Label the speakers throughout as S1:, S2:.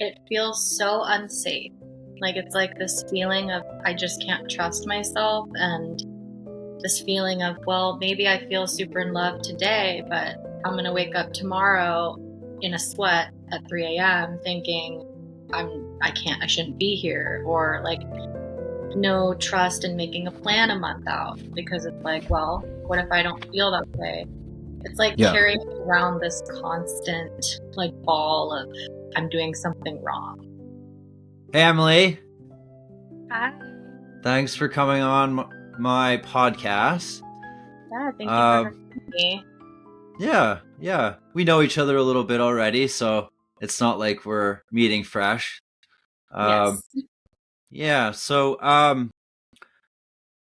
S1: it feels so unsafe. Like it's like this feeling of I just can't trust myself, and this feeling of, well, maybe I feel super in love today, but I'm going to wake up tomorrow in a sweat at 3 a.m. thinking I shouldn't be here, or like no trust in making a plan a month out because it's like, well, what if I don't feel that way? It's like carrying around this constant like ball of I'm doing something wrong.
S2: Hey, Emily.
S1: Hi.
S2: Thanks for coming on my podcast.
S1: Yeah, thank you for having me.
S2: Yeah. We know each other a little bit already, so it's not like we're meeting fresh.
S1: Yes.
S2: Yeah, so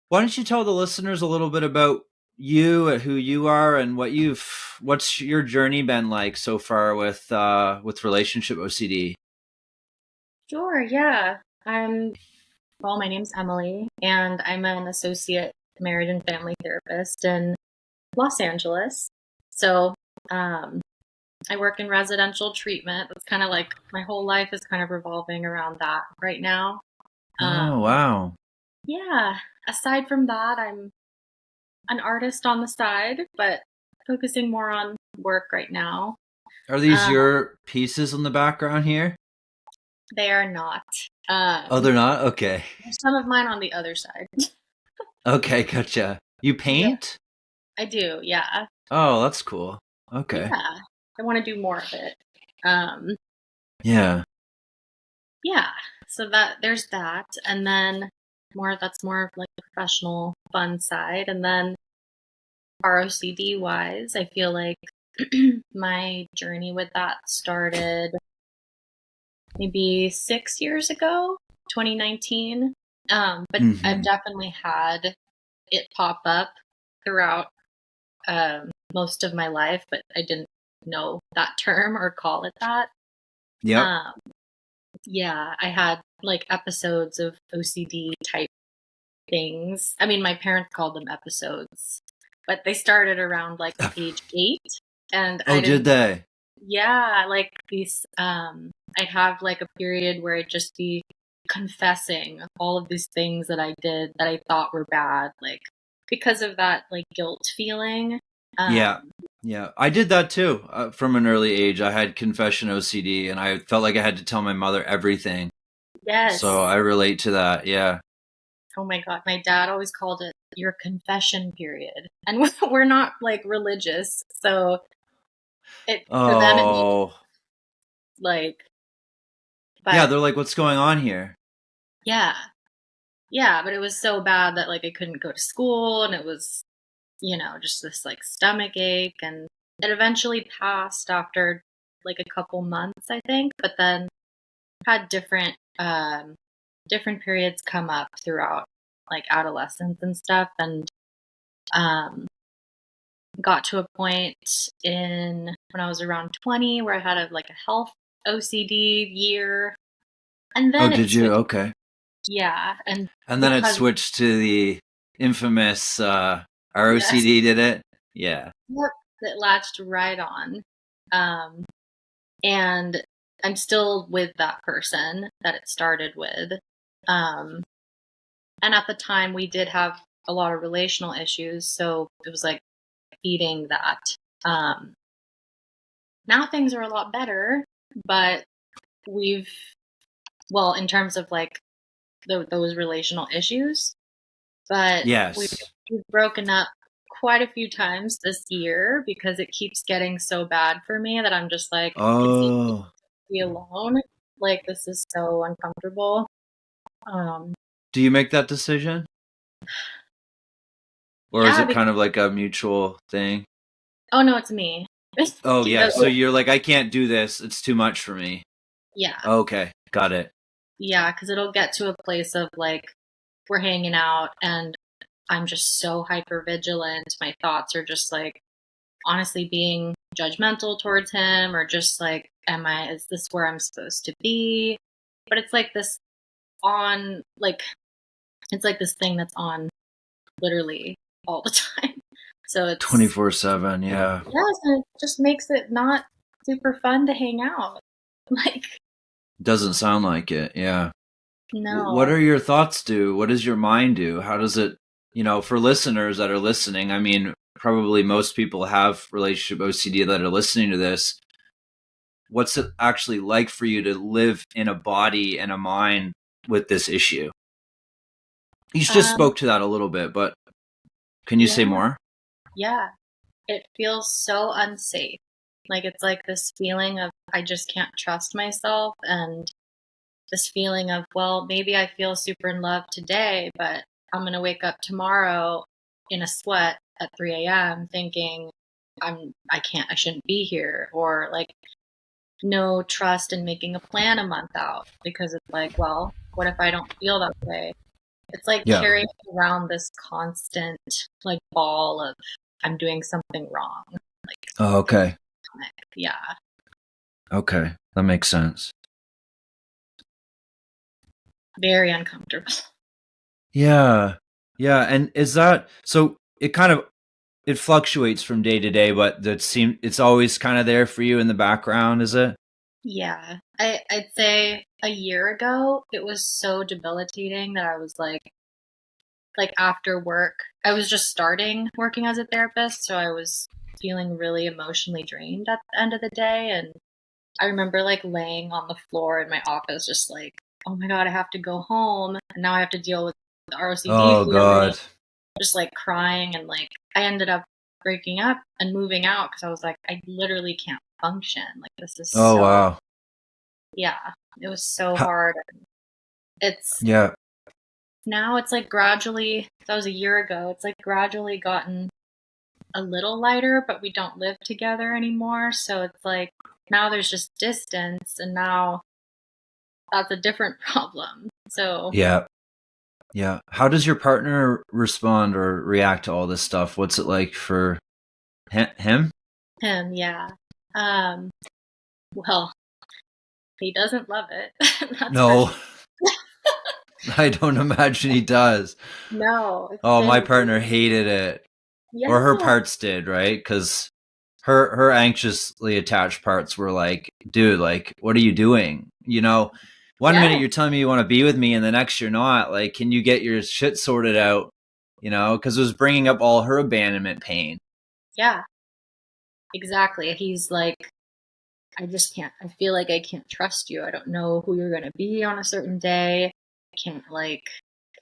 S2: why don't you tell the listeners a little bit about you and who you are and what's your journey been like so far with relationship OCD?
S1: Sure, yeah. Well, my name's Emily, and I'm an associate marriage and family therapist in Los Angeles. So, I work in residential treatment. That's kind of like my whole life is kind of revolving around that right now.
S2: Oh, wow.
S1: Yeah. Aside from that, I'm an artist on the side, but focusing more on work right now.
S2: Are these your pieces in the background here?
S1: They are not.
S2: Oh, they're not? Okay.
S1: There's some of mine on the other side.
S2: Okay, gotcha. You paint?
S1: Yeah, I do, yeah.
S2: Oh, that's cool. Okay.
S1: Yeah. I want to do more of it.
S2: Yeah.
S1: Yeah. So there's that. And then that's more of like the professional fun side. And then ROCD wise, I feel like my journey with that started maybe 6 years ago, 2019. But I've definitely had it pop up throughout most of my life, but I didn't know that term or call it that.
S2: Yep.
S1: Yeah, I had like episodes of OCD type things. I mean, my parents called them episodes, but they started around like age 8. And
S2: did they?
S1: Yeah, like these, I'd have like a period where I'd just be confessing all of these things that I did that I thought were bad, like because of that like guilt feeling.
S2: Yeah. I did that too. From an early age, I had confession OCD, and I felt like I had to tell my mother everything.
S1: Yes.
S2: So I relate to that. Yeah.
S1: Oh my God. My dad always called it your confession period. And we're not like religious. So for them, it made like,
S2: yeah, they're like, what's going on here?
S1: Yeah. Yeah. But it was so bad that like I couldn't go to school, and it was, just this like stomach ache, and it eventually passed after like a couple months, I think, but then had different periods come up throughout like adolescence and stuff, and got to a point when I was around 20 where I had a health OCD year, and then
S2: did you? Okay.
S1: Yeah, and
S2: then it switched to the infamous ROCD. Did it? Yeah.
S1: Yep, it latched right on, and I'm still with that person that it started with, and at the time we did have a lot of relational issues, so it was like feeding that. Now things are a lot better, but in terms of like those relational issues, but
S2: yes,
S1: we've broken up quite a few times this year because it keeps getting so bad for me that I'm just like, it's easy to be alone. Like, this is so uncomfortable.
S2: Do you make that decision? Or is it kind of like a mutual thing?
S1: Oh, no, it's me.
S2: Oh, yeah. So you're like, I can't do this. It's too much for me.
S1: Yeah.
S2: Okay. Got it.
S1: Yeah, because it'll get to a place of like, we're hanging out and I'm just so hyper vigilant. My thoughts are just like, honestly being judgmental towards him, or just like, is this where I'm supposed to be? But it's like this it's like this thing that's on literally all the time. So it's
S2: 24/7. Yeah.
S1: Yes, and it just makes it not super fun to hang out. Like,
S2: Doesn't sound like it. Yeah. What
S1: No.
S2: are your thoughts do? What does your mind do? How does it, for listeners that are listening, I mean, probably most people have relationship OCD that are listening to this. What's it actually like for you to live in a body and a mind with this issue? You just
S1: Um,
S2: spoke to that a little bit, but can you say
S1: yeah,
S2: more?
S1: yeah. It feels so unsafe. Like it's like this feeling of I just can't trust myself and this feeling of, well, maybe I feel super in love today, but I'm going to wake up tomorrow in a sweat at 3 a.m. thinking I shouldn't be here, or like no trust in making a plan a month out because it's like, well, what if I don't feel that way? It's like
S2: Yeah.
S1: carrying around this constant like ball of I'm doing something wrong. Like,
S2: Oh, okay.
S1: yeah.
S2: Okay. That makes sense.
S1: Very uncomfortable.
S2: Yeah. Yeah. And is that so it fluctuates from day to day, but it's always kind of there for you in the background, is it?
S1: Yeah. I'd say a year ago it was so debilitating that I was like after work, I was just starting working as a therapist, so I was feeling really emotionally drained at the end of the day. And I remember like laying on the floor in my office, just like, oh my God, I have to go home. And now I have to deal with the ROCD
S2: Oh
S1: feeling,
S2: God.
S1: just like crying. And like, I ended up breaking up and moving out because I was like, I literally can't function. Like, this is
S2: Oh
S1: so,
S2: wow.
S1: yeah, it was so
S2: Ha-
S1: hard. It's
S2: yeah.
S1: now it's like gradually, that was a year ago, it's like gradually gotten a little lighter, but we don't live together anymore. So it's like now there's just distance, and now that's a different problem. So
S2: Yeah. Yeah. How does your partner respond or react to all this stuff? What's it like for him?
S1: him, yeah. Um, well, he doesn't love it. That's for
S2: No,
S1: sure.
S2: I don't imagine he does.
S1: No, it's
S2: Oh, my
S1: been
S2: partner hated it, or her
S1: yeah,
S2: parts did, right? Because her anxiously attached parts were like, dude, like, what are you doing? One minute
S1: yeah,
S2: you're telling me you want to be with me, and the next you're not. Like, can you get your shit sorted out? Because it was bringing up all her abandonment pain.
S1: yeah, exactly. He's like, I just can't. I feel like I can't trust you. I don't know who you're gonna be on a certain day. I can't like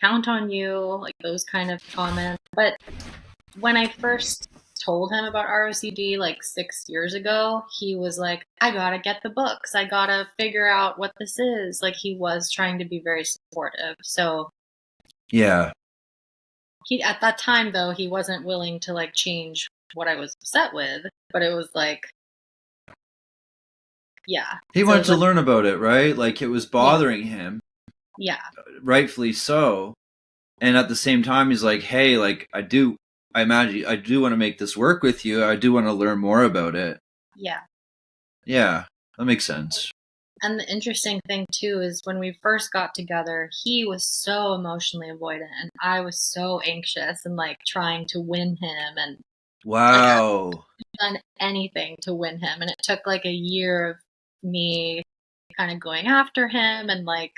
S1: count on you, like those kind of comments. But when I first told him about ROCD like 6 years ago, he was like, I gotta get the books. I gotta figure out what this is. Like he was trying to be very supportive. So
S2: Yeah,
S1: he at that time though, he wasn't willing to like change what I was upset with. But it was like, yeah.
S2: he
S1: So it
S2: wanted
S1: was
S2: to
S1: like,
S2: learn about it, right? Like it was
S1: yeah,
S2: bothering him,
S1: yeah,
S2: rightfully so. And at the same time, he's like, hey, like I imagine I do want to make this work with you. I do want to learn more about it.
S1: yeah.
S2: Yeah, that makes sense.
S1: And the interesting thing too is when we first got together, he was so emotionally avoidant and I was so anxious and like trying to win him, and like
S2: Wow.
S1: done anything to win him. And it took like a year of me kind of going after him, and like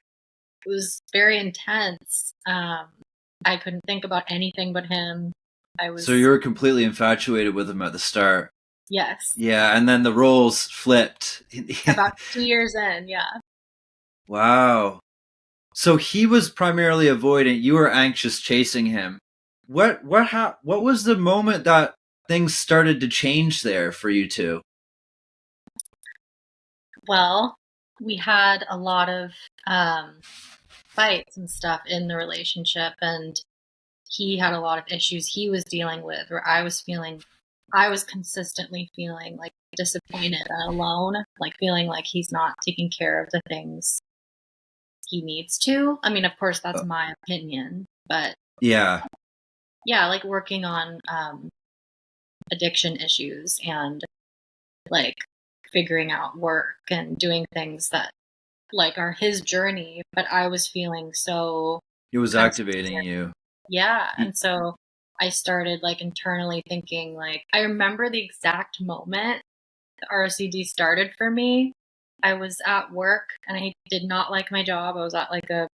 S1: it was very intense. I couldn't think about anything but him. I
S2: So
S1: was,
S2: you were completely infatuated with him at the start.
S1: yes,
S2: Yeah, and then the roles flipped.
S1: about 2 years in. Yeah.
S2: Wow. So he was primarily avoidant. You were anxious chasing him. What was the moment that things started to change there for you two?
S1: Well, we had a lot of um, fights and stuff in the relationship, and he had a lot of issues he was dealing with, where I was consistently feeling like disappointed and alone, like feeling like he's not taking care of the things he needs to. I mean, of course, that's
S2: Uh,
S1: my opinion, but
S2: yeah.
S1: yeah, like working on addiction issues and like figuring out work and doing things that like are his journey, but I was feeling so
S2: It was activating
S1: unsupported.
S2: you.
S1: Yeah,
S2: Y-
S1: and so I started like internally thinking like I remember the exact moment the ROCD started for me. I was at work and I did not like my job. I was at like a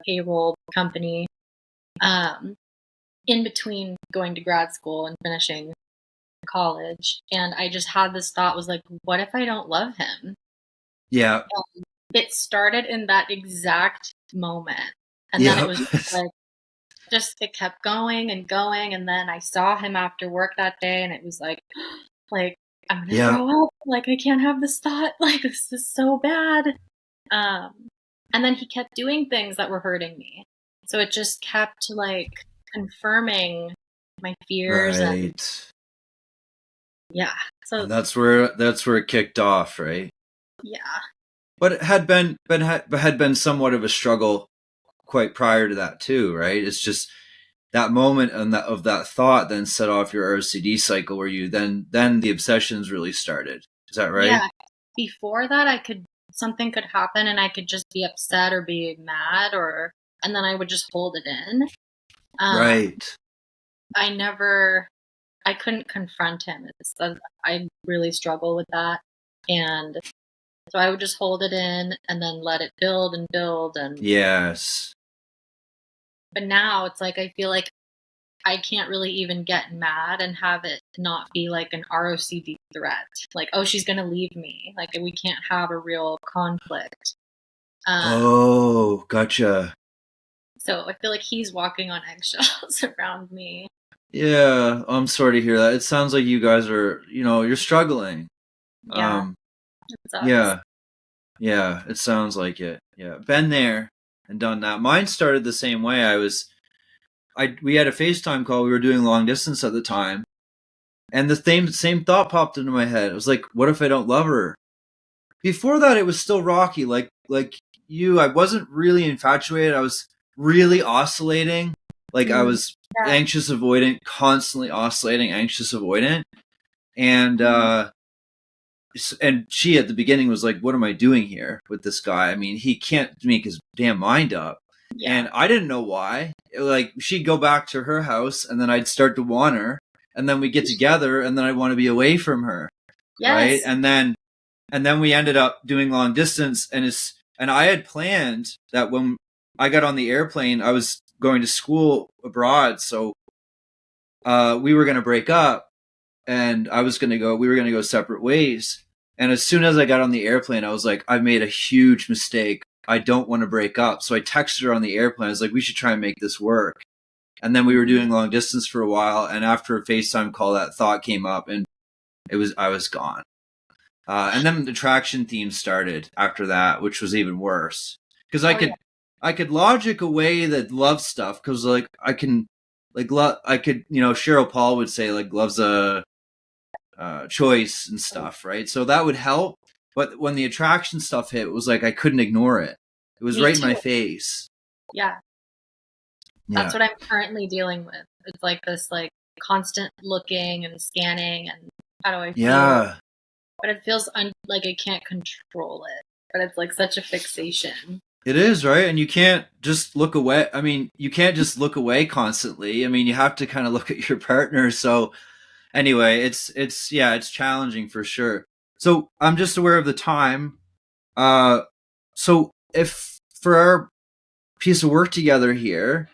S1: payroll company, in between going to grad school and finishing college. And I just had this thought, was like, what if I don't love him?
S2: Yeah.
S1: It started in that exact moment. And then it
S2: Yep.
S1: was like, just it kept going and going. And then I saw him after work that day, and it was like, I'm gonna
S2: Yeah.
S1: throw up. Like, I can't have this thought. Like, this is so bad. And then he kept doing things that were hurting me. So it just kept like confirming my fears. And
S2: Right.
S1: yeah. So
S2: And that's where it kicked off, right?
S1: yeah.
S2: But it had been somewhat of a struggle quite prior to that too, right? It's just that moment and that thought then set off your ROCD cycle where you then the obsessions really started. Is that right?
S1: Yeah. Before that, something could happen and I could just be upset or be mad, and then I would just hold it in. Um,
S2: Right.
S1: I couldn't confront him. I really struggle with that. And so I would just hold it in and then let it build and build.
S2: Yes.
S1: But now it's like, I feel like I can't really even get mad and have it not be like an ROCD threat. Like, oh, she's going to leave me. Like, we can't have a real conflict.
S2: Oh, gotcha.
S1: So I feel like he's walking on eggshells around me.
S2: Yeah, I'm sorry to hear that. It sounds like you guys are, you're struggling.
S1: Yeah,
S2: Um,
S1: it sucks.
S2: yeah, yeah, it sounds like it. Yeah, been there and done that. Mine started the same way. We had a FaceTime call. We were doing long distance at the time, and the same thought popped into my head. It was like, what if I don't love her? Before that, it was still rocky. Like you, I wasn't really infatuated. I was really oscillating. Like I
S1: Mm,
S2: was
S1: yeah.
S2: anxious avoidant, constantly oscillating, anxious avoidant, and
S1: Mm,
S2: and she at the beginning was like, what am I doing here with this guy? I mean, he can't make his damn mind up.
S1: yeah.
S2: And I didn't know why. Like, she'd go back to her house, and then I'd start to want her, and then we get together, and then I want to be away from her, right?
S1: Yes.
S2: And then we ended up doing long distance, and I had planned that when I got on the airplane, I was going to school abroad, so we were going to break up, and we were going to go separate ways. And as soon as I got on the airplane, I was like, I've made a huge mistake. I don't want to break up. So I texted her on the airplane. I was like, we should try and make this work. And then we were
S1: Mhm.
S2: doing long distance for a while. And after a FaceTime call, that thought came up, and I was gone. And then the attraction theme started after that, which was even worse because
S1: Oh yeah.
S2: I could logic away the love stuff because like I can like I could Cheryl Paul would say like love's a choice and stuff, right? So that would help. But when the attraction stuff hit, it was like I couldn't ignore it. It was
S1: Me
S2: right in my
S1: too.
S2: face.
S1: Yeah. That's
S2: Yeah.
S1: what I'm currently dealing with. It's like this like constant looking and scanning and how do I feel?
S2: Yeah.
S1: But it feels like I can't control it. But it's like such a fixation.
S2: It is, right? And you can't just look away. I mean, you can't just look away constantly. I mean, you have to kind of look at your partner. So anyway, it's challenging for sure. So I'm just aware of the time. So if for our piece of work together here,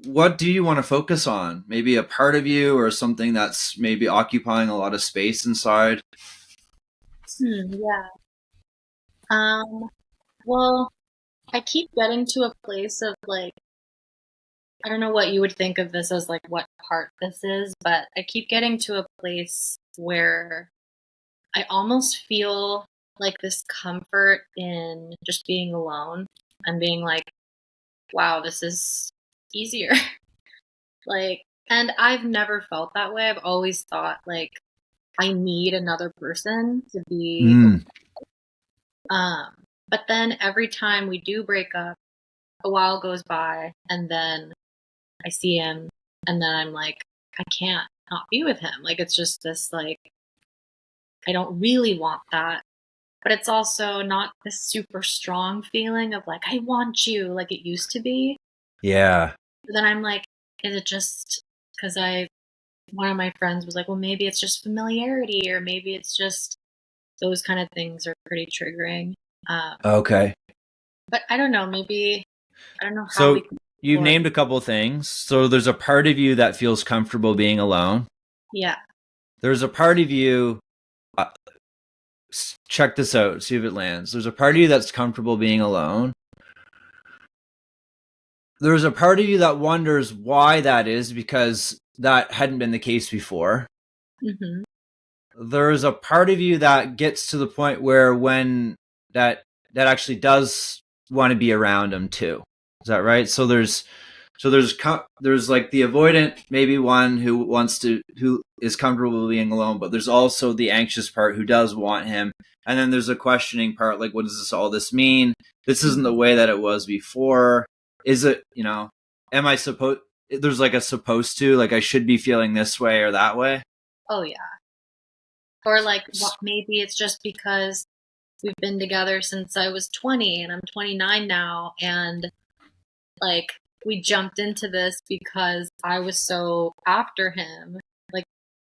S2: what do you want to focus on? Maybe a part of you or something that's maybe occupying a lot of space inside?
S1: Yeah. Um, well, I keep getting to a place of like, I don't know what you would think of this as, like what part this is, but I keep getting to a place where I almost feel like this comfort in just being alone and being like, wow, this is easier. Like, and I've never felt that way. I've always thought like I need another person to be
S2: Mm.
S1: but then every time we do break up, a while goes by and then I see him and then I'm like, I can't not be with him. Like it's just this like I don't really want that. But it's also not this super strong feeling of like, I want you like it used to be.
S2: Yeah.
S1: But then I'm like, is it just because one of my friends was like, well, maybe it's just familiarity or maybe it's just those kind of things are pretty triggering.
S2: Okay.
S1: But I don't know, maybe, I don't know how we
S2: So
S1: can
S2: you've
S1: explore.
S2: named a couple things. So there's a part of you that feels comfortable being alone.
S1: Yeah.
S2: There's a part of you, uh, check this out, see if it lands. There's a part of you that's comfortable being alone. There's a part of you that wonders why that is, because that hadn't been the case before.
S1: Mm-hmm.
S2: There's a part of you that gets to the point where when that actually does want to be around him too. Is that right? So there's like the avoidant, maybe one who is comfortable being alone, but there's also the anxious part who does want him. And then there's a questioning part, like, what does all this mean? This isn't the way that it was before. Is it, am I supposed, there's like a supposed to, like I should be feeling this way or that way?
S1: Oh, yeah. Or like, maybe it's just because we've been together since I was 20 and I'm 29 now. And like, we jumped into this because I was so after him. Like,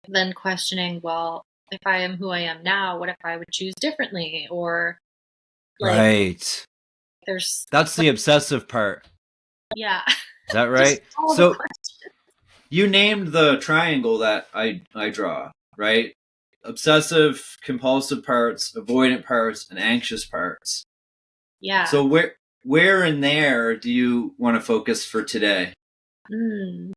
S1: then questioning, well, if I am who I am now, what if I would choose differently? Or like,
S2: Right.
S1: there's,
S2: That's the obsessive part.
S1: yeah.
S2: Is that right? So you named the triangle that I draw, right? Obsessive, compulsive parts, avoidant parts, and anxious parts.
S1: Yeah.
S2: So where in there do you want to focus for today?
S1: Maybe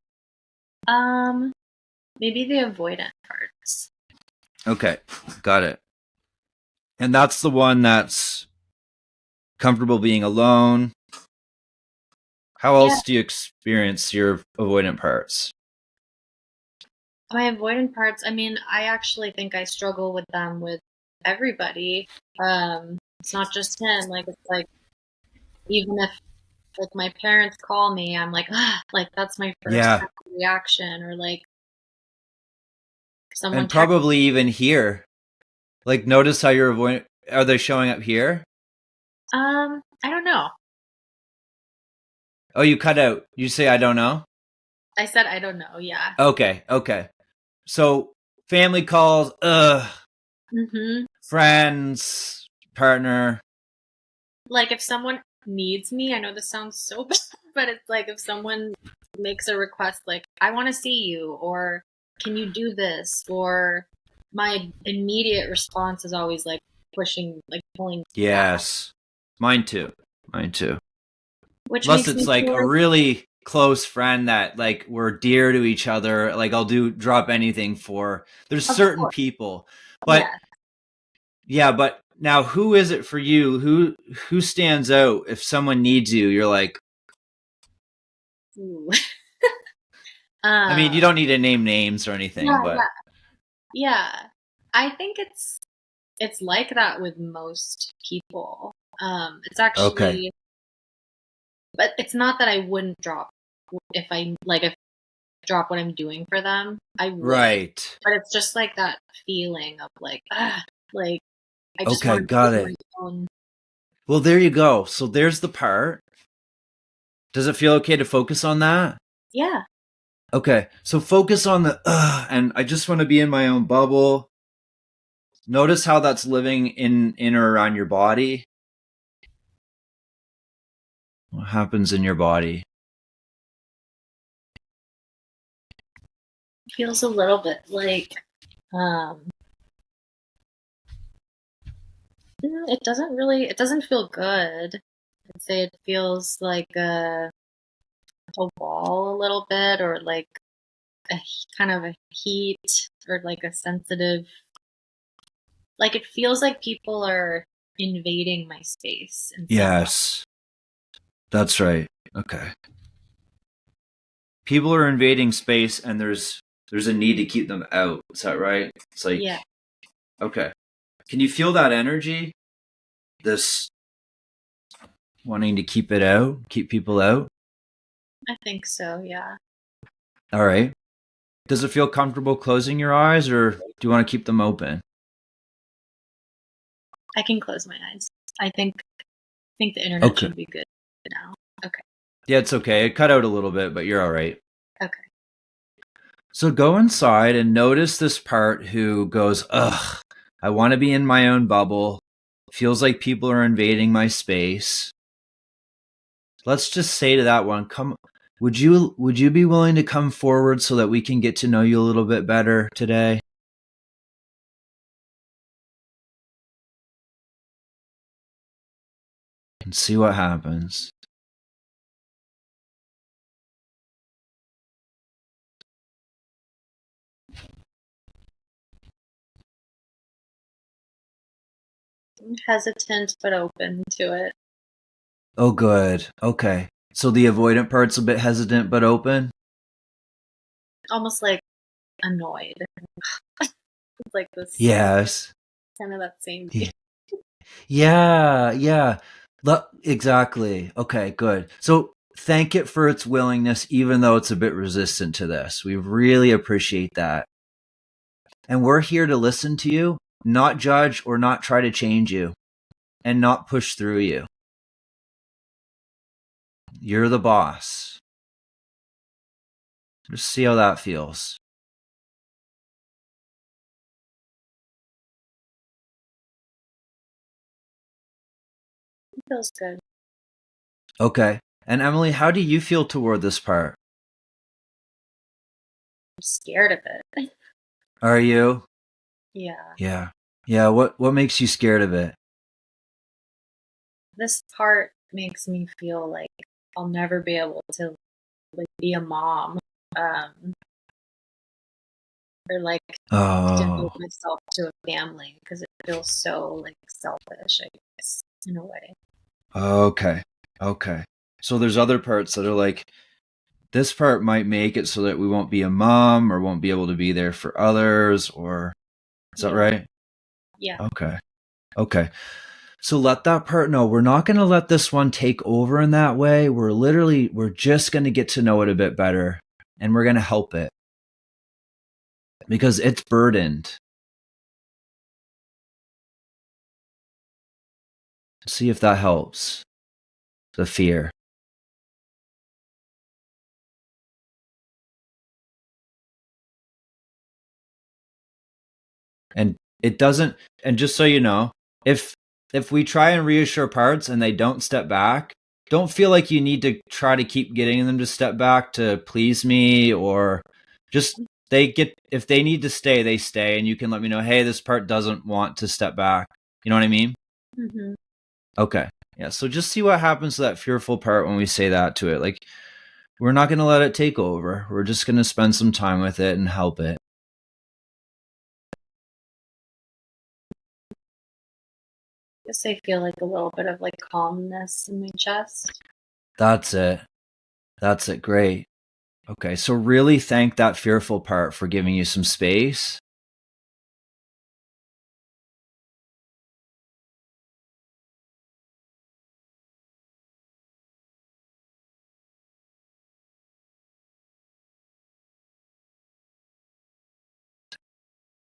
S1: the avoidant parts.
S2: Okay, got it. And that's the one that's comfortable being alone. How else do you experience your avoidant parts?
S1: My avoidant parts, I mean, I actually think I struggle with them with everybody. It's not just him. Like, it's like, even if like my parents call me, I'm like, like that's my first reaction. Or like someone
S2: and probably even here. Like, notice how you're avoiding. Are they showing up here?
S1: I don't know.
S2: Oh, you cut out. You say I don't know?
S1: I said I don't know, yeah.
S2: Okay. So family calls, friends, partner.
S1: Like if someone needs me, I know this sounds so bad, but it's like if someone makes a request like, I want to see you, or can you do this? Or my immediate response is always like pushing, like pulling
S2: Yes. Back. Mine too.
S1: Which
S2: Unless it's like a really close friend that like we're dear to each other, like I'll drop anything for. There's certain people. But but now who is it for you? Who stands out if someone needs you? You're like, I mean, you don't need to name names or anything, but
S1: yeah. I think it's like that with most people. It's actually, but it's not that I wouldn't drop if I drop what I'm doing for them. I would,
S2: right?
S1: But it's just like that feeling of like, like I just
S2: want to got it. Well, there you go. So there's the part. Does it feel okay to focus on that?
S1: Yeah.
S2: Okay, so focus on the and I just want to be in my own bubble. Notice how that's living in or around your body. What happens in your body?
S1: It feels a little bit like it doesn't feel good. I'd say it feels like a wall a little bit, or like a kind of a heat, or like a sensitive, like it feels like people are invading my space.
S2: Yes, that's right. Okay. People are invading space and there's a need to keep them out. Is that right? It's like, yeah. Okay. Can you feel that energy? This wanting to keep it out, keep people out?
S1: I think so, yeah.
S2: All right. Does it feel comfortable closing your eyes, or do you want to keep them open?
S1: I can close my eyes. I think the internet should be good now. Okay.
S2: Yeah, it's okay. It cut out a little bit, but you're all right.
S1: Okay.
S2: So go inside and notice this part who goes, ugh, I want to be in my own bubble. Feels like people are invading my space. Let's just say to that one, come, would you be willing to come forward so that we can get to know you a little bit better today? And see what happens.
S1: I'm hesitant but open to it.
S2: Oh, good. Okay. So the avoidant part's a bit hesitant but open?
S1: Almost like annoyed. It's like this
S2: Yes.
S1: kind of that same
S2: Yeah.
S1: feeling.
S2: Yeah. Exactly. Okay, good. So thank it for its willingness, even though it's a bit resistant to this. We really appreciate that. And we're here to listen to you, not judge or not try to change you, and not push through you. You're the boss. Just see how that feels.
S1: It feels good.
S2: Okay. And Emily, how do you feel toward this part?
S1: I'm scared of it.
S2: Are you?
S1: Yeah.
S2: Yeah. Yeah, what makes you scared of it?
S1: This part makes me feel like I'll never be able to like be a mom. Um, or like
S2: Oh.
S1: devote myself to a family because it feels so like selfish, I guess, in a way.
S2: Okay. Okay. So there's other parts that are like, this part might make it so that we won't be a mom or won't be able to be there for others, or is that
S1: Yeah.
S2: right?
S1: Yeah.
S2: Okay. Okay. So let that part know. We're not going to let this one take over in that way. We're just going to get to know it a bit better, and we're going to help it because it's burdened. See if that helps. The fear. And it doesn't, and just so you know, if we try and reassure parts and they don't step back, don't feel like you need to try to keep getting them to step back to please me, or just they get, if they need to stay, they stay, and you can let me know, hey, this part doesn't want to step back. You know what I mean?
S1: Mm-hmm.
S2: Okay. Yeah. So just see what happens to that fearful part when we say that to it. Like, we're not going to let it take over. We're just going to spend some time with it and help it.
S1: I guess I feel like a little bit of like calmness in my chest.
S2: That's it. That's it. Great. Okay, so really thank that fearful part for giving you some space.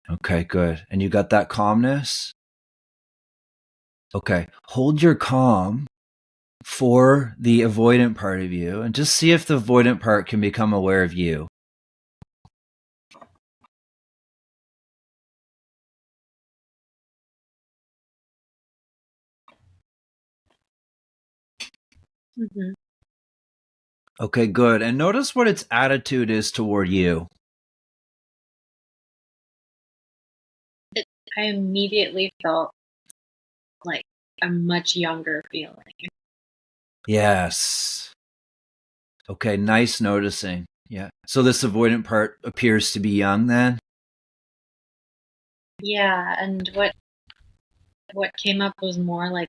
S2: Okay, good. And you got that calmness? Okay, hold your calm for the avoidant part of you and just see if the avoidant part can become aware of you.
S1: Mm-hmm.
S2: Okay, good. And notice what its attitude is toward you.
S1: I immediately felt like a much younger feeling.
S2: Yes. Okay, nice noticing. Yeah. So this avoidant part appears to be young then?
S1: Yeah, and what came up was more like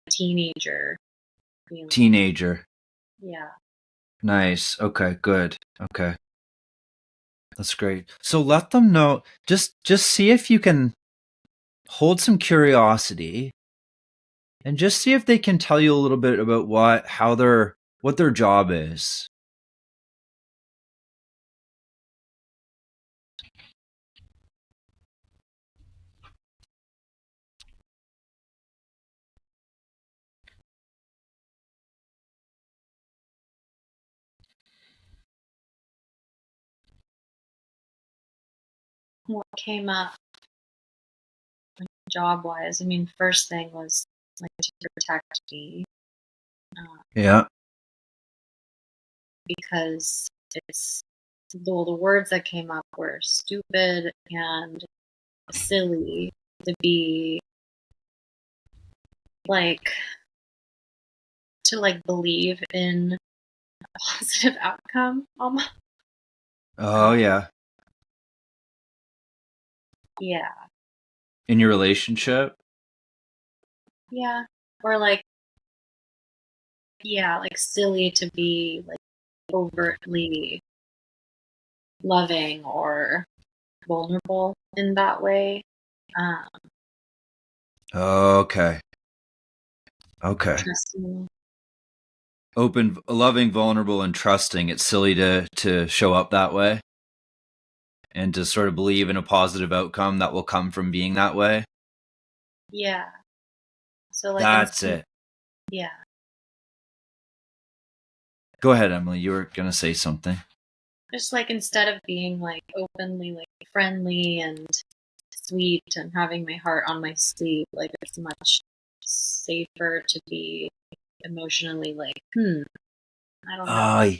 S1: a teenager feeling.
S2: Teenager.
S1: Yeah.
S2: Nice. Okay, good. Okay. That's great. So let them know, just see if you can hold some curiosity and just see if they can tell you a little bit about what their job is.
S1: What came up job wise, I mean, first thing was like to protect me,
S2: Yeah.
S1: because it's the words that came up were stupid and silly to be like to like believe in a positive outcome almost.
S2: Oh, yeah.
S1: Yeah.
S2: In your relationship?
S1: Yeah. Or like, yeah, like silly to be like overtly loving or vulnerable in that way. Um,
S2: Okay. Okay.
S1: Trusting.
S2: Open, loving, vulnerable, and trusting. It's silly to show up that way and to sort of believe in a positive outcome that will come from being that way.
S1: Yeah. So like
S2: That's
S1: instead,
S2: it.
S1: yeah.
S2: Go ahead, Emily. You were gonna say something.
S1: Just like instead of being like openly like friendly and sweet and having my heart on my sleeve, like it's much safer to be emotionally like, I don't know.
S2: Oh,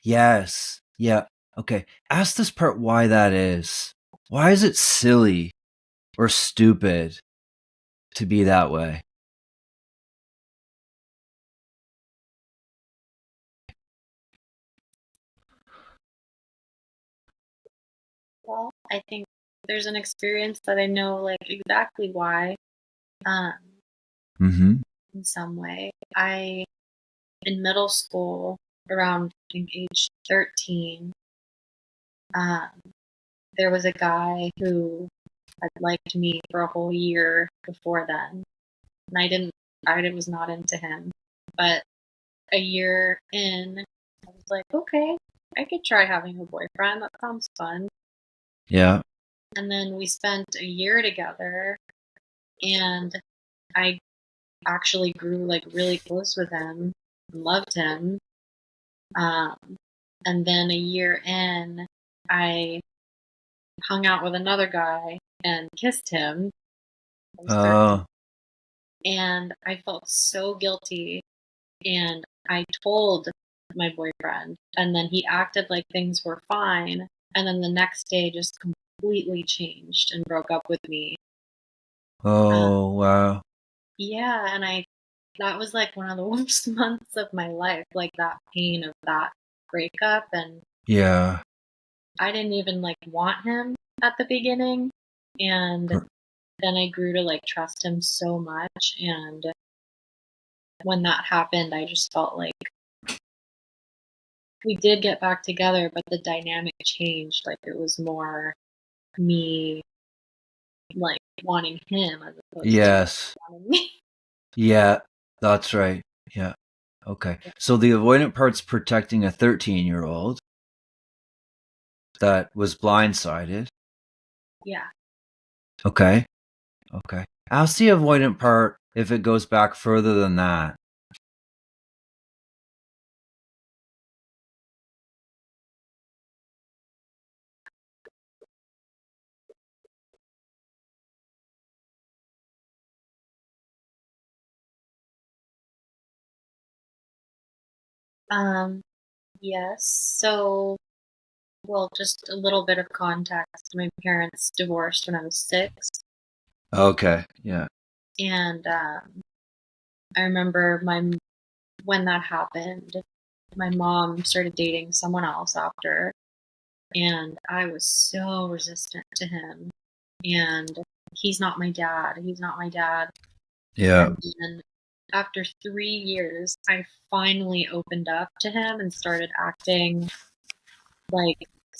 S2: yes. Yeah. Okay. Ask this part why that is. Why is it silly or stupid to be that way?
S1: Well, I think there's an experience that I know like exactly why, um,
S2: Mm-hmm.
S1: in some way. In middle school, around I think age 13, um, there was a guy who had liked me for a whole year before then. And I was not into him. But a year in, I was like, okay, I could try having a boyfriend. That sounds fun.
S2: Yeah.
S1: And then we spent a year together, and I actually grew like really close with him and loved him. Um, and then a year in, I hung out with another guy and kissed him. I was 13.
S2: Oh.
S1: And I felt so guilty. And I told my boyfriend, and then he acted like things were fine. And then the next day just completely changed and broke up with me. Uh,
S2: Oh. Wow.
S1: yeah. That was like one of the worst months of my life, like that pain of that breakup. And
S2: Yeah.
S1: I didn't even like want him at the beginning. And then I grew to like trust him so much. And when that happened, I just felt like we did get back together, but the dynamic changed. Like it was more me like wanting him as opposed to
S2: Yes.
S1: wanting me.
S2: Yeah. That's right. Yeah. Okay. So the avoidant part's protecting a 13-year-old that was blindsided.
S1: Yeah.
S2: Okay. Okay. Ask the avoidant part if it goes back further than that.
S1: Um, yes. So, well, just a little bit of context. My parents divorced when I was 6,
S2: Okay. Yeah.
S1: and I remember my when that happened, my mom started dating someone else after, and I was so resistant to him. And he's not my dad. He's not my dad.
S2: Yeah.
S1: And then after 3 years, I finally opened up to him and started acting like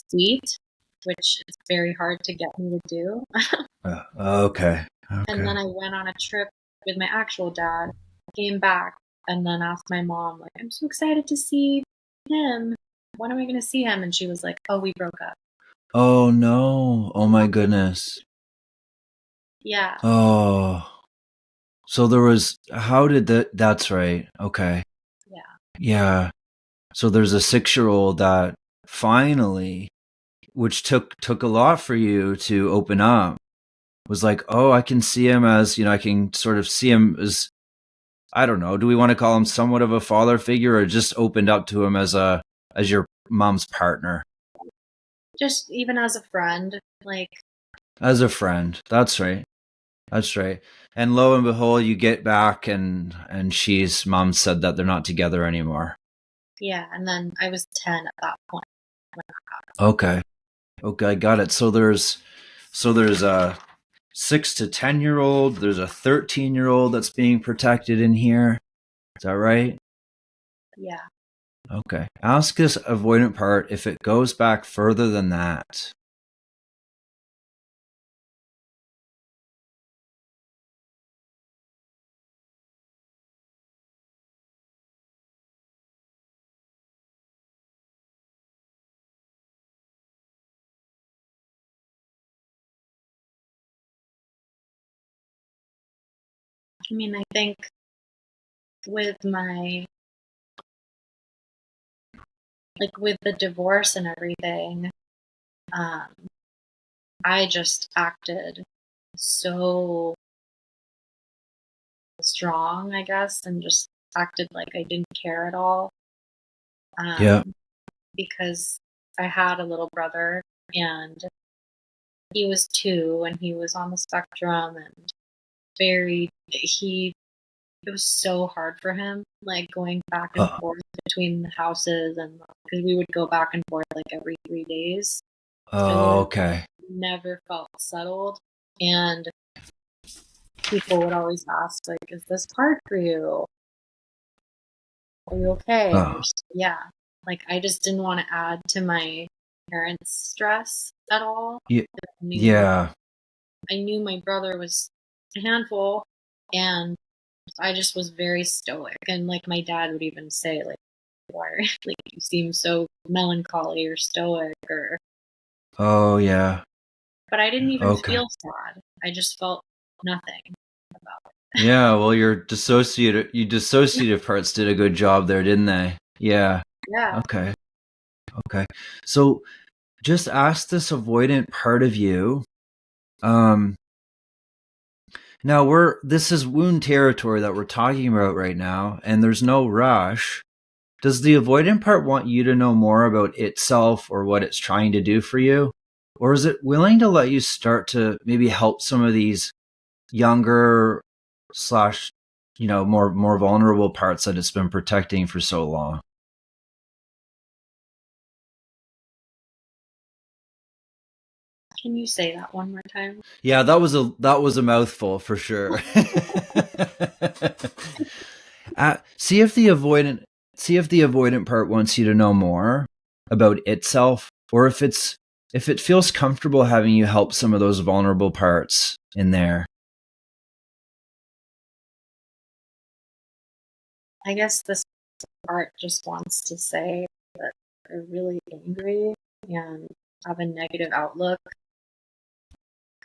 S1: sweet, which is very hard to get me to do.
S2: Okay.
S1: And
S2: Okay.
S1: then I went on a trip with my actual dad, came back, and then asked my mom, like, I'm so excited to see him. When am I going to see him? And she was like, oh, we broke up.
S2: Oh no. Oh my goodness.
S1: Yeah.
S2: Oh. So there was, how did that's right. Okay.
S1: Yeah.
S2: Yeah. So there's a 6-year-old that finally, which took a lot for you to open up. was like, oh, I can see him as, I can sort of see him as, I don't know, do we want to call him somewhat of a father figure, or just opened up to him as your mom's partner?
S1: Just even as a friend, like,
S2: As a friend. That's right. That's right. And lo and behold, you get back and mom said that they're not together anymore.
S1: yeah. And then I was 10 at that point.
S2: Okay. Okay, got it. So there's a 6 to 10-year-old, there's a 13-year-old that's being protected in here. Is that right?
S1: Yeah.
S2: Okay. Ask this avoidant part if it goes back further than that.
S1: I mean, I think with with the divorce and everything, um, I just acted so strong, I guess, and just acted like I didn't care at all.
S2: Yeah.
S1: Because I had a little brother, and he was 2, and he was on the spectrum, and it was so hard for him, like, going back and forth between the houses, and because we would go back and forth like every 3 days. So
S2: Oh, okay.
S1: never felt settled. And people would always ask, like, is this hard for you? Are you okay? And I
S2: Oh,
S1: just, yeah. Like, I just didn't want to add to my parents' stress at all.
S2: yeah.
S1: I knew
S2: Yeah.
S1: I knew my brother was a handful, and I just was very stoic. And like my dad would even say, like, why are like you seem so melancholy or stoic or
S2: Oh, yeah.
S1: but I didn't even
S2: Okay.
S1: feel sad. I just felt nothing about it.
S2: Yeah, well, your dissociative parts did a good job there, didn't they? Yeah.
S1: Yeah.
S2: Okay. Okay. So just ask this avoidant part of you. Um, Now this is wound territory that we're talking about right now, and there's no rush. Does the avoidant part want you to know more about itself or what it's trying to do for you? Or is it willing to let you start to maybe help some of these younger slash, more vulnerable parts that it's been protecting for so long?
S1: Can you say that one more time?
S2: Yeah, that was a mouthful for sure. See if the avoidant part wants you to know more about itself, or if it feels comfortable having you help some of those vulnerable parts in there.
S1: I guess this part just wants to say that they're really angry and have a negative outlook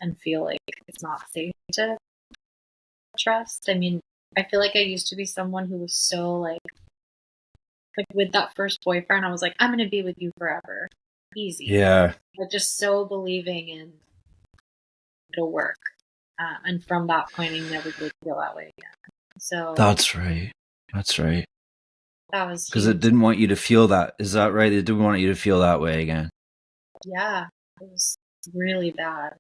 S1: and feel like it's not safe to trust. I mean, I feel like I used to be someone who was so like with that first boyfriend, I was like, I'm gonna be with you forever. Easy.
S2: Yeah,
S1: But just so believing in it'll work. And from that point I never did feel that way again. So
S2: that's right. That's right.
S1: that was
S2: Because it
S1: huge.
S2: didn't want you to feel that. Is that right? It didn't want you to feel that way again.
S1: Yeah. It was really bad.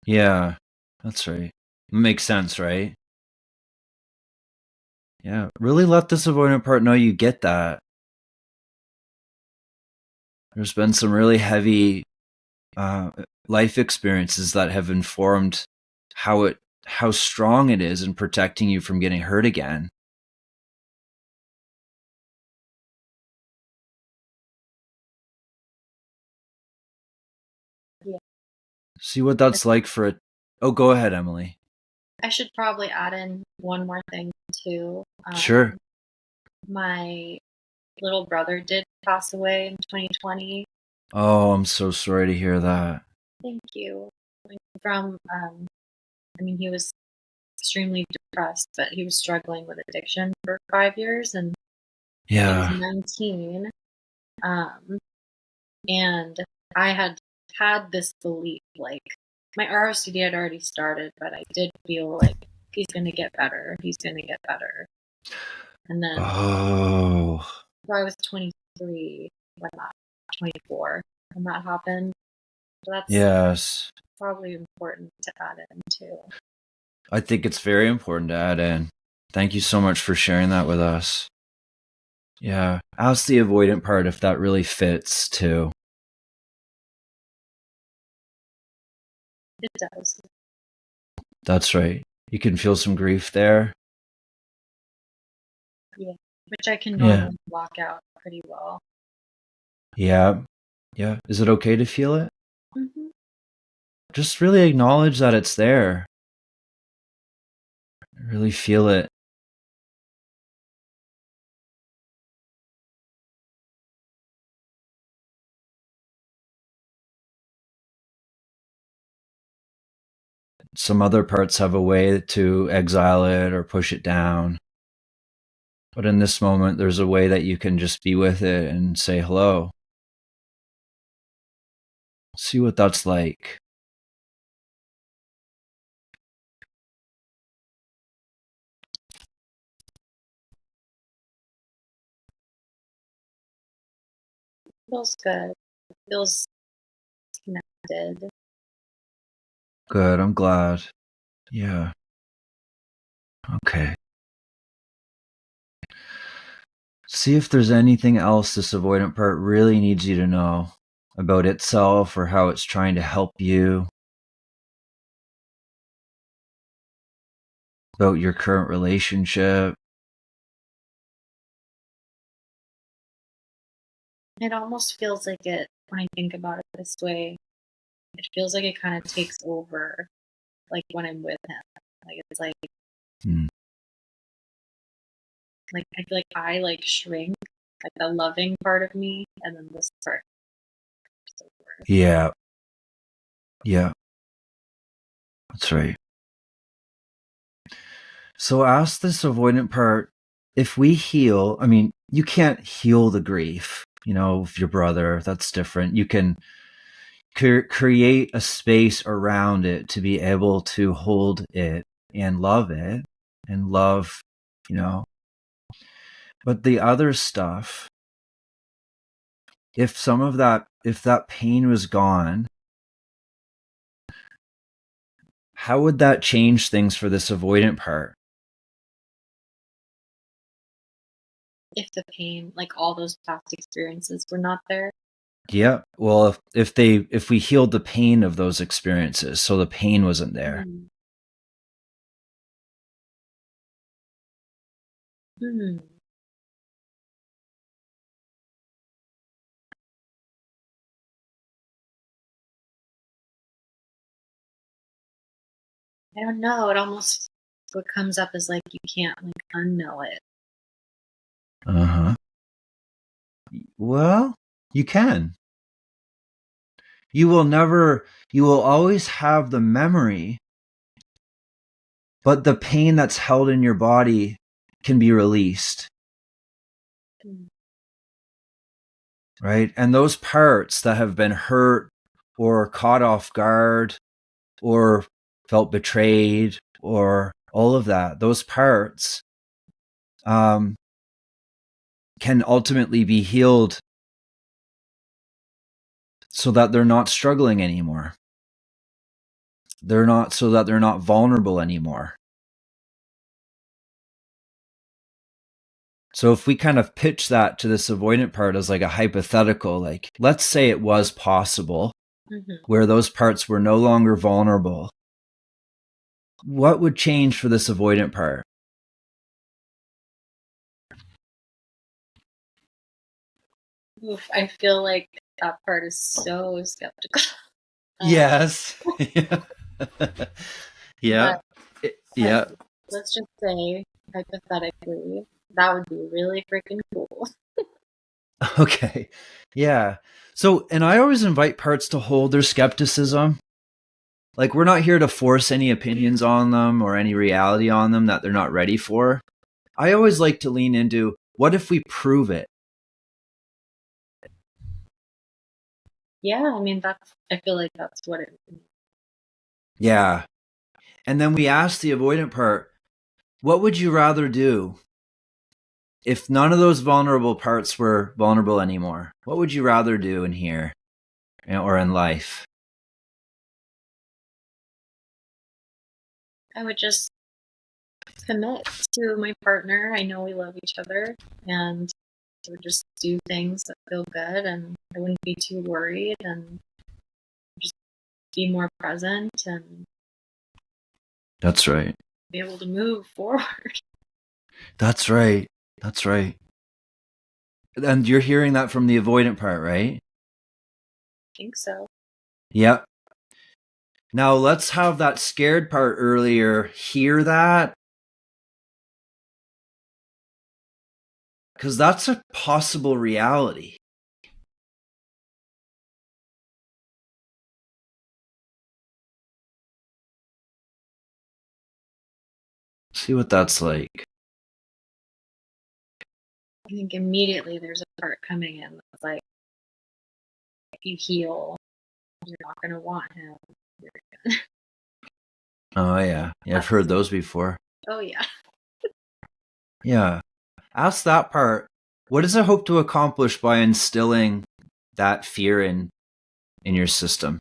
S2: Yeah, that's right. Makes sense, right? Yeah. Really let this avoidant part know you get that. There's been some really heavy uh, life experiences that have informed how strong it is in protecting you from getting hurt again.
S1: Yeah.
S2: See what that's like for it. Oh, go ahead, Emily.
S1: I should probably add in one more thing too.
S2: Sure.
S1: My little brother did pass away in 2020.
S2: Oh, I'm so sorry to hear that.
S1: Thank you. From, I mean, he was extremely depressed, but he was struggling with addiction for 5 years, and I was
S2: Yeah.
S1: 19. Um, and I had this belief, like, My ROCD had already started, but I did feel like he's going to get better. He's going to get better. And then I was 23 when that 24 when that happened. So that's
S2: yes.
S1: probably important to add in too.
S2: I think it's very important to add in. Thank you so much for sharing that with us. Yeah. Ask the avoidant part if that really fits too.
S1: It does.
S2: That's right. You can feel some grief there.
S1: Yeah. Which I can
S2: Yeah.
S1: normally block out pretty well.
S2: Yeah. Yeah. Is it okay to feel it?
S1: Mm-hmm.
S2: Just really acknowledge that it's there. Really feel it. Some other parts have a way to exile it or push it down. But in this moment, there's a way that you can just be with it and say hello. See what that's like.
S1: Feels good. Feels connected.
S2: Good. I'm glad. Yeah. Okay. See if there's anything else this avoidant part really needs you to know about itself or how it's trying to help you, about your current relationship.
S1: It almost feels like it, when I think about it this way, it feels like it kind of takes over, like when I'm with him. Like it's
S2: Hmm.
S1: like I feel like I like shrink, like the loving part of me, and then this part takes over.
S2: Yeah. Yeah. That's right. So ask this avoidant part if we heal, I mean, you can't heal the grief, of your brother. That's different. You can create a space around it to be able to hold it and love it and love, you know. But the other stuff, if that pain was gone, how would that change things for this avoidant part?
S1: If the pain, like all those past experiences, were not there.
S2: Yeah. Well, if we healed the pain of those experiences, so the pain wasn't there.
S1: Hmm. I don't know. It almost, what comes up is like you can't like unknow it.
S2: Uh-huh. Well, you can. You will always have the memory, but the pain that's held in your body can be released. Right? And those parts that have been hurt or caught off guard or felt betrayed or all of that, those parts can ultimately be healed so that they're not struggling anymore. So that they're not vulnerable anymore. So if we kind of pitch that to this avoidant part as like a hypothetical, like let's say it was possible where those parts were no longer vulnerable, what would change for this avoidant part?
S1: Oof, I feel like that part is so skeptical.
S2: Yes. Yeah. Yeah.
S1: Let's just say, hypothetically, that would be really freaking cool.
S2: Okay. Yeah. So, and I always invite parts to hold their skepticism. Like, we're not here to force any opinions on them or any reality on them that they're not ready for. I always like to lean into, what if we prove it?
S1: Yeah, I mean, I feel like that's what it
S2: Yeah. And then we ask the avoidant part, what would you rather do if none of those vulnerable parts were vulnerable anymore? What would you rather do in here or in life?
S1: I would just commit to my partner. I know we love each other, and I would just do things that feel good, and I wouldn't be too worried, and just be more present and
S2: That's right.
S1: be able to move forward.
S2: That's right. That's right. And you're hearing that from the avoidant part, right?
S1: I think so.
S2: Yep. Now let's have that scared part earlier hear that, because that's a possible reality. See what that's like.
S1: I think immediately there's a part coming in that's like, if you heal, you're not going to want him.
S2: Oh, yeah. Yeah, I've heard those before.
S1: Oh, yeah.
S2: Yeah. Ask that part. What does it hope to accomplish by instilling that fear in your system?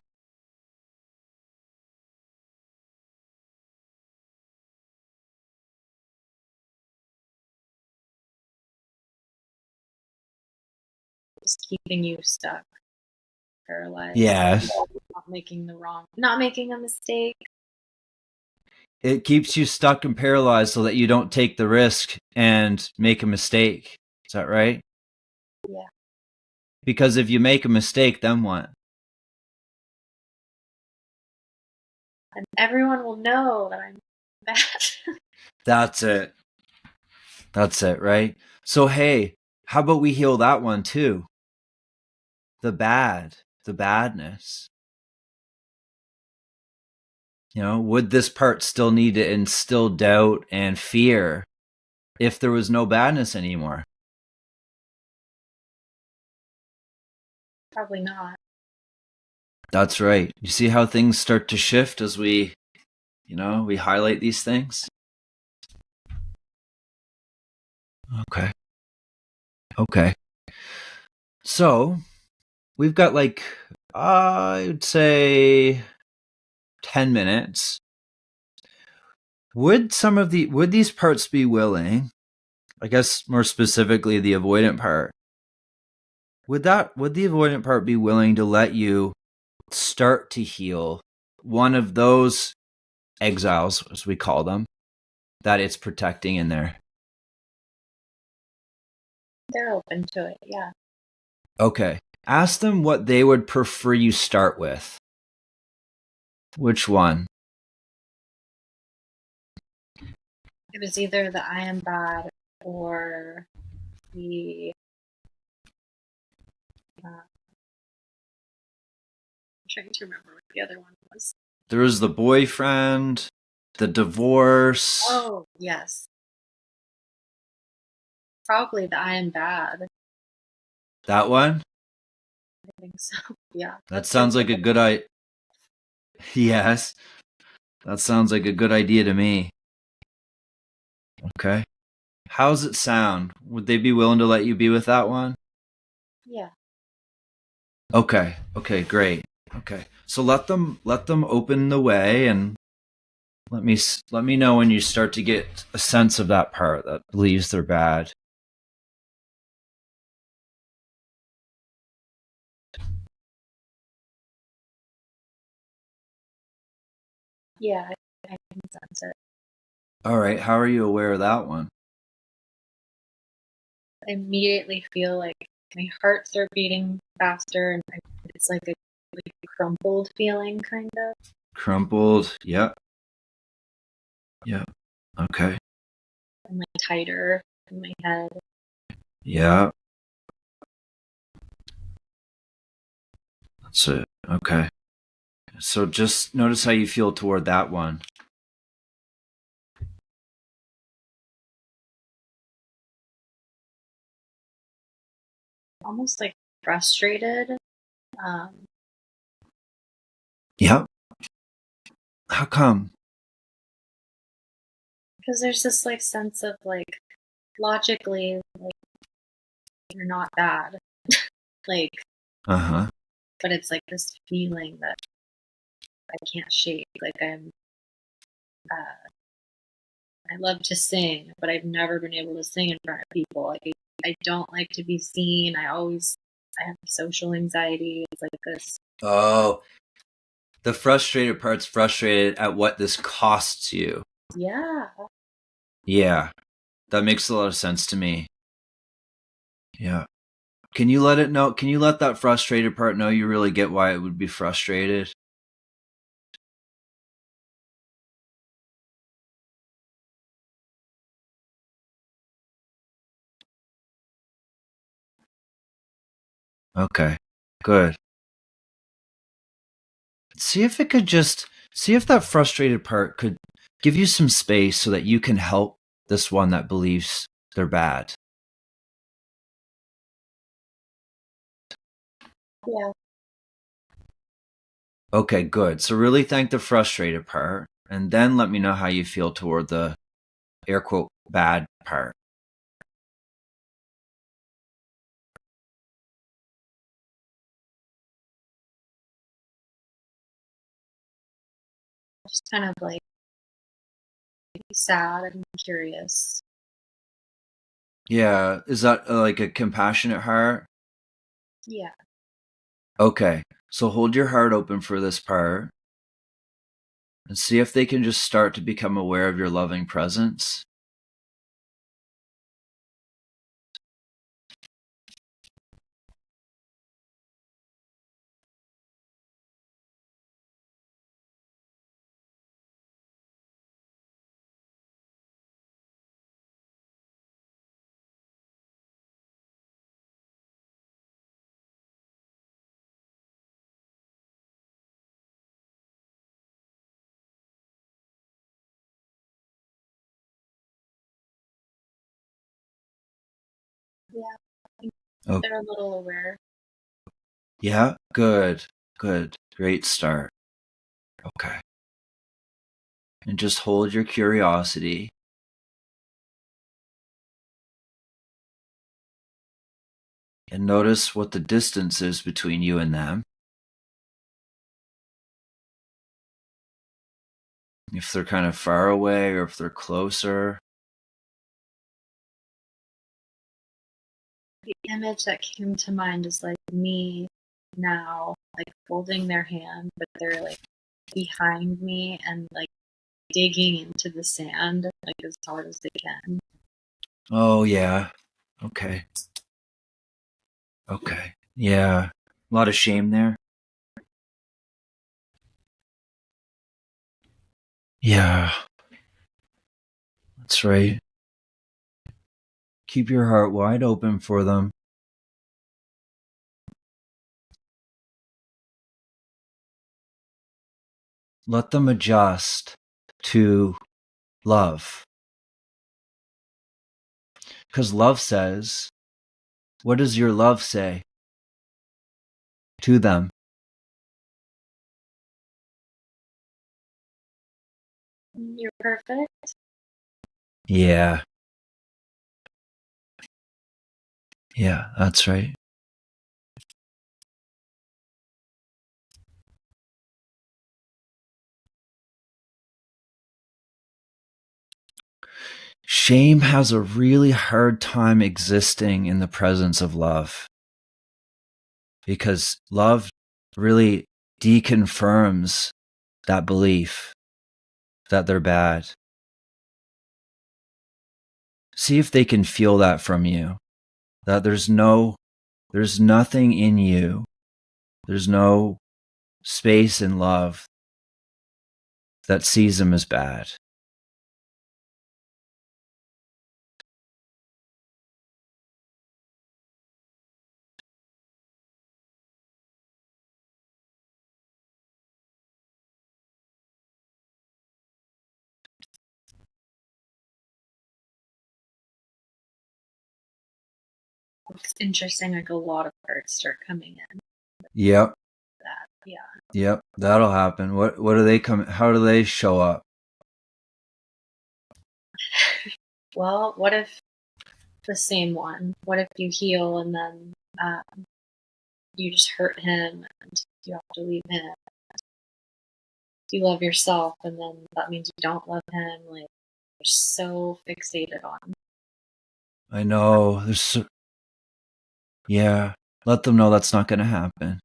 S1: Just keeping you stuck, paralyzed.
S2: Yes.
S1: Not making a mistake.
S2: It keeps you stuck and paralyzed so that you don't take the risk and make a mistake. Is that right?
S1: Yeah.
S2: Because if you make a mistake, then what?
S1: And everyone will know that I'm bad.
S2: That's it. That's it, right? So, hey, how about we heal that one too? The badness. Would this part still need to instill doubt and fear if there was no badness anymore?
S1: Probably not.
S2: That's right. You see how things start to shift as we highlight these things? Okay. Okay. So, we've got I would say 10 minutes. Would these parts be willing, I guess more specifically the avoidant part, would the avoidant part be willing to let you start to heal one of those exiles, as we call them, that it's protecting in there?
S1: They're open to it, yeah.
S2: Okay. Ask them what they would prefer you start with. Which one?
S1: It was either the I am bad or the I'm trying to remember what the other one was.
S2: There was the boyfriend, the divorce.
S1: Oh, yes. Probably the I am bad.
S2: That one?
S1: I think so. Yeah.
S2: That sounds like a good idea. Yes. That sounds like a good idea to me. Okay. How's it sound? Would they be willing to let you be with that one?
S1: Yeah.
S2: Okay. Okay, great. Okay. So let them open the way, and let me know when you start to get a sense of that part that believes they're bad.
S1: Yeah, I can sense it.
S2: All right. How are you aware of that one?
S1: I immediately feel like my heart starts beating faster, and it's like a crumpled feeling, kind of.
S2: Crumpled. Yep. Yep. Okay.
S1: And like tighter in my head.
S2: Yeah. That's it. Okay. So just notice how you feel toward that one.
S1: Almost like frustrated.
S2: Yep. How come?
S1: Because there's this like sense of like logically, like you're not bad, like,
S2: Uh-huh.
S1: but it's like this feeling that I can't shake. Like I love to sing, but I've never been able to sing in front of people. Like I don't like to be seen. I have social anxiety. It's like this.
S2: Oh, the frustrated part's frustrated at what this costs you.
S1: Yeah.
S2: Yeah, that makes a lot of sense to me. Yeah. Can you let it know? Can you let that frustrated part know you really get why it would be frustrated? Okay, good. See if it could just see if that frustrated part could give you some space so that you can help this one that believes they're bad.
S1: Yeah.
S2: Okay, good. So really thank the frustrated part and then let me know how you feel toward the air quote bad part.
S1: Just kind of like sad and curious.
S2: Yeah, is that like a compassionate heart?
S1: Yeah.
S2: Okay. So hold your heart open for this part and see if they can just start to become aware of your loving presence.
S1: Yeah. I think
S2: Oh,
S1: they're a little aware.
S2: yeah, good. Good. Great start. Okay. And just hold your curiosity and notice what the distance is between you and them. If they're kind of far away or if they're closer.
S1: The image that came to mind is like me now, like holding their hand, but they're like behind me and like digging into the sand like as hard as they can.
S2: Oh, yeah. Okay. Okay. Yeah. A lot of shame there. Yeah. That's right. Keep your heart wide open for them. Let them adjust to love. Because love says, what does your love say to them?
S1: You're perfect.
S2: Yeah. Yeah, that's right. Shame has a really hard time existing in the presence of love because love really deconfirms that belief that they're bad. See if they can feel that from you, that there's nothing in you, there's no space in love that sees them as bad.
S1: It's interesting, like a lot of parts start coming in
S2: Yep.
S1: that. Yeah.
S2: Yep, that'll happen. What do they come? How do they show up?
S1: Well, what if the same one? What if you heal and then you just hurt him and you have to leave him? You love yourself and then that means you don't love him. Like, you're so fixated on.
S2: I know. Yeah. Let them know that's not going to happen.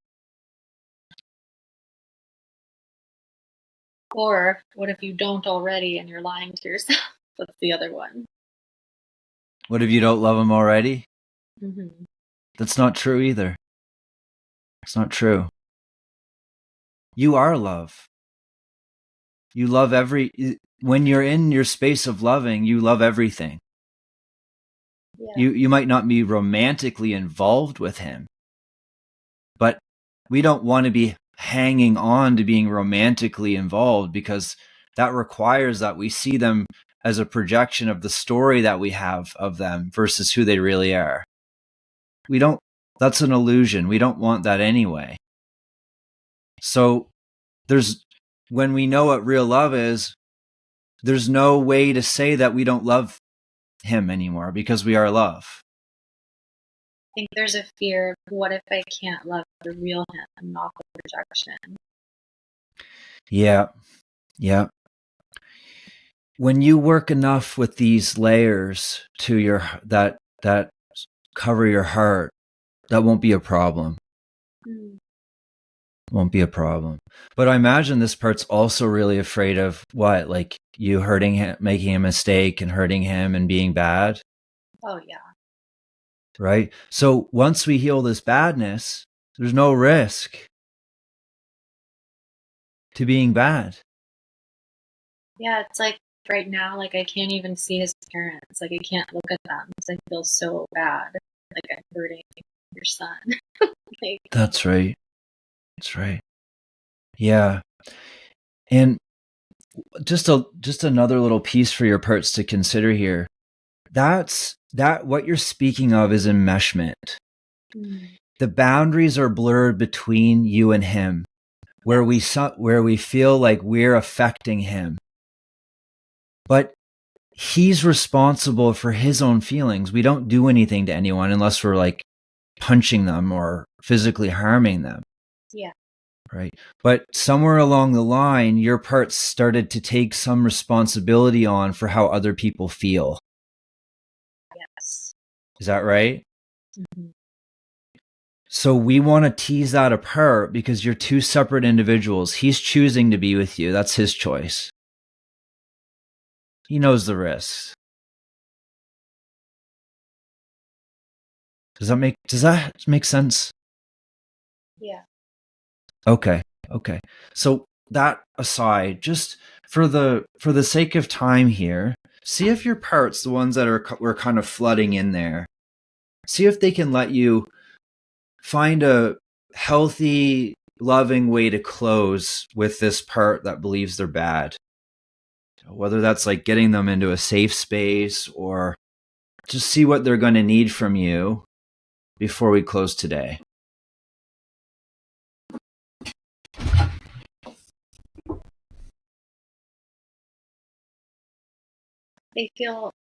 S1: Or what if you don't already and you're lying to yourself? That's the other one.
S2: What if you don't love them already?
S1: Mm-hmm.
S2: That's not true either. It's not true. You are love. You love when you're in your space of loving, you love everything.
S1: Yeah.
S2: You might not be romantically involved with him, but we don't want to be hanging on to being romantically involved because that requires that we see them as a projection of the story that we have of them versus who they really are. That's an illusion. We don't want that anyway. So when we know what real love is, there's no way to say that we don't love him anymore because we are love.
S1: I think there's a fear of what if I can't love the real him, not the projection.
S2: Yeah. Yeah. When you work enough with these layers to that cover your heart, that won't be a problem.
S1: Mm.
S2: Won't be a problem. But I imagine this part's also really afraid of what? Like you hurting him, making a mistake and hurting him and being bad?
S1: Oh, yeah.
S2: Right? So once we heal this badness, there's no risk to being bad.
S1: Yeah, it's like right now, like I can't even see his parents. Like I can't look at them because I feel so bad. Like I'm hurting your son. Like,
S2: That's right. That's right. Yeah. And just another little piece for your parts to consider here. What you're speaking of is enmeshment. The boundaries are blurred between you and him, where we feel like we're affecting him. But he's responsible for his own feelings. We don't do anything to anyone unless we're like punching them or physically harming them.
S1: Yeah.
S2: Right. But somewhere along the line, your parts started to take some responsibility on for how other people feel.
S1: Yes.
S2: Is that right?
S1: Mm-hmm.
S2: So we want to tease that apart because you're two separate individuals. He's choosing to be with you. That's his choice. He knows the risks. Does that make sense?
S1: Yeah.
S2: Okay. So that aside, just for the sake of time here, see if your parts, the ones that were kind of flooding in there, see if they can let you find a healthy, loving way to close with this part that believes they're bad. Whether that's like getting them into a safe space or just see what they're going to need from you before we close today.
S1: They feel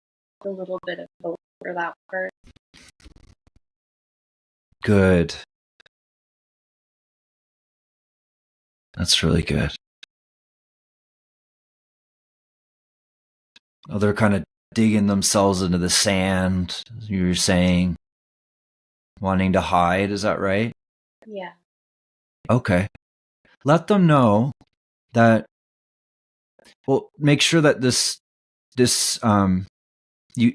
S1: a little bit of hope for that part.
S2: Good. That's really good. Oh, they're kind of digging themselves into the sand, as you were saying, wanting to hide. Is that right?
S1: Yeah.
S2: Okay. Let them know that. Well, make sure that you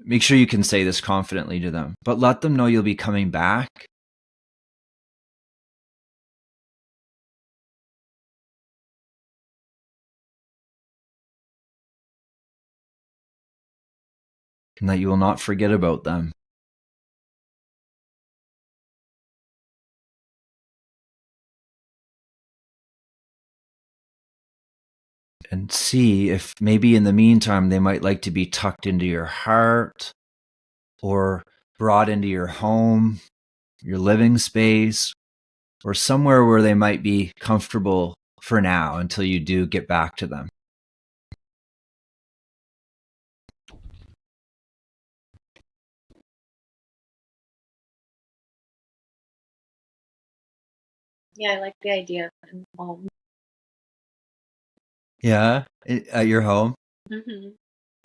S2: make sure you can say this confidently to them, but let them know you'll be coming back. And that you will not forget about them. And see if maybe in the meantime they might like to be tucked into your heart or brought into your home, your living space. or somewhere where they might be comfortable for now until you do get back to them.
S1: Yeah, I like the idea of home.
S2: Yeah, at your home.
S1: Mm-hmm.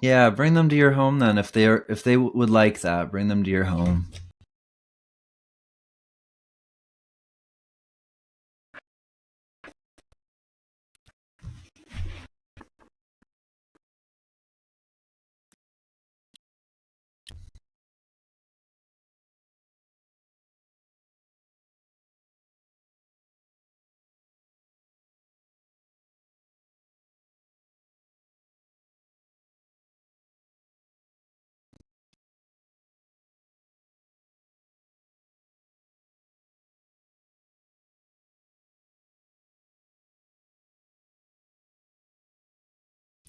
S2: Yeah, bring them to your home then. If they would like that, bring them to your home.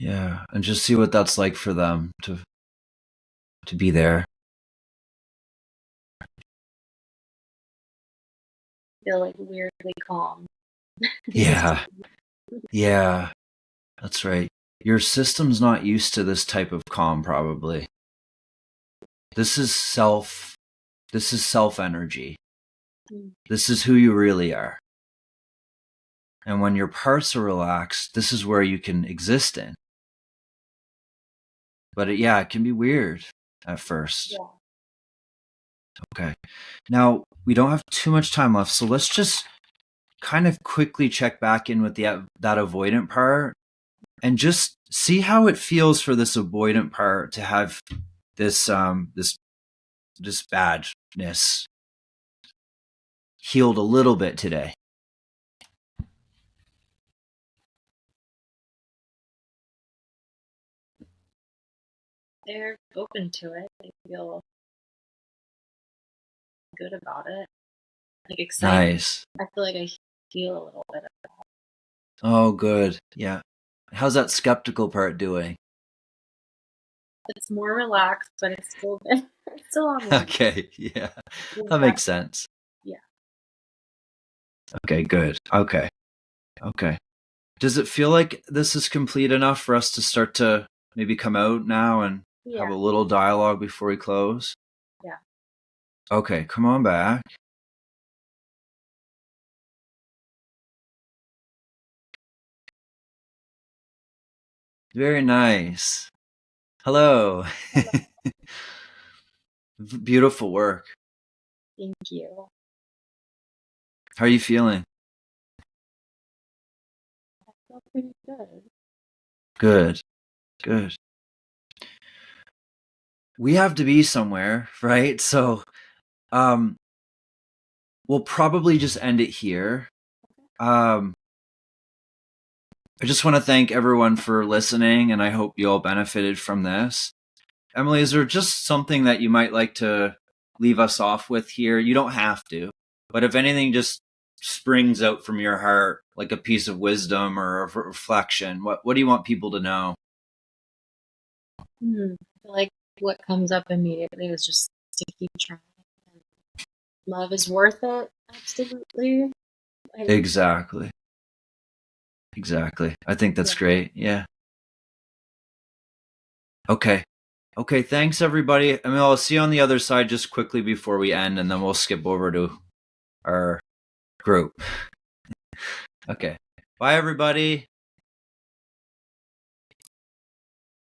S2: Yeah, and just see what that's like for them to be there.
S1: Feel like weirdly calm.
S2: Yeah. Yeah. That's right. Your system's not used to this type of calm probably. This is self energy. This is who you really are. And when your parts are relaxed, this is where you can exist in. But it can be weird at first.
S1: Yeah.
S2: Okay. Now, we don't have too much time left, so let's just kind of quickly check back in with that avoidant part and just see how it feels for this avoidant part to have this badness healed a little bit today.
S1: They're open to it. They feel good about it. Like excited.
S2: Nice.
S1: I feel like I feel a little bit of that.
S2: Oh, good. Yeah. How's that skeptical part doing?
S1: It's more relaxed, but it's still good. It's still on one.
S2: Okay. Yeah. That makes sense.
S1: Yeah.
S2: Okay, good. Okay. Does it feel like this is complete enough for us to start to maybe come out now and have a little dialogue before we close?
S1: Yeah.
S2: Okay, come on back. Very nice. Hello. Beautiful work.
S1: Thank you.
S2: How are you feeling?
S1: I feel pretty good.
S2: Good. We have to be somewhere, right? So, we'll probably just end it here. I just want to thank everyone for listening, and I hope you all benefited from this. Emily, is there just something that you might like to leave us off with here? You don't have to, but if anything just springs out from your heart, like a piece of wisdom or a reflection, what do you want people to know?
S1: I feel like what comes up immediately is just to keep trying. Love is worth it. Absolutely.
S2: Exactly. I think that's great. Yeah. Okay. Thanks, everybody. I mean, I'll see you on the other side just quickly before we end, and then we'll skip over to our group. Okay. Bye, everybody.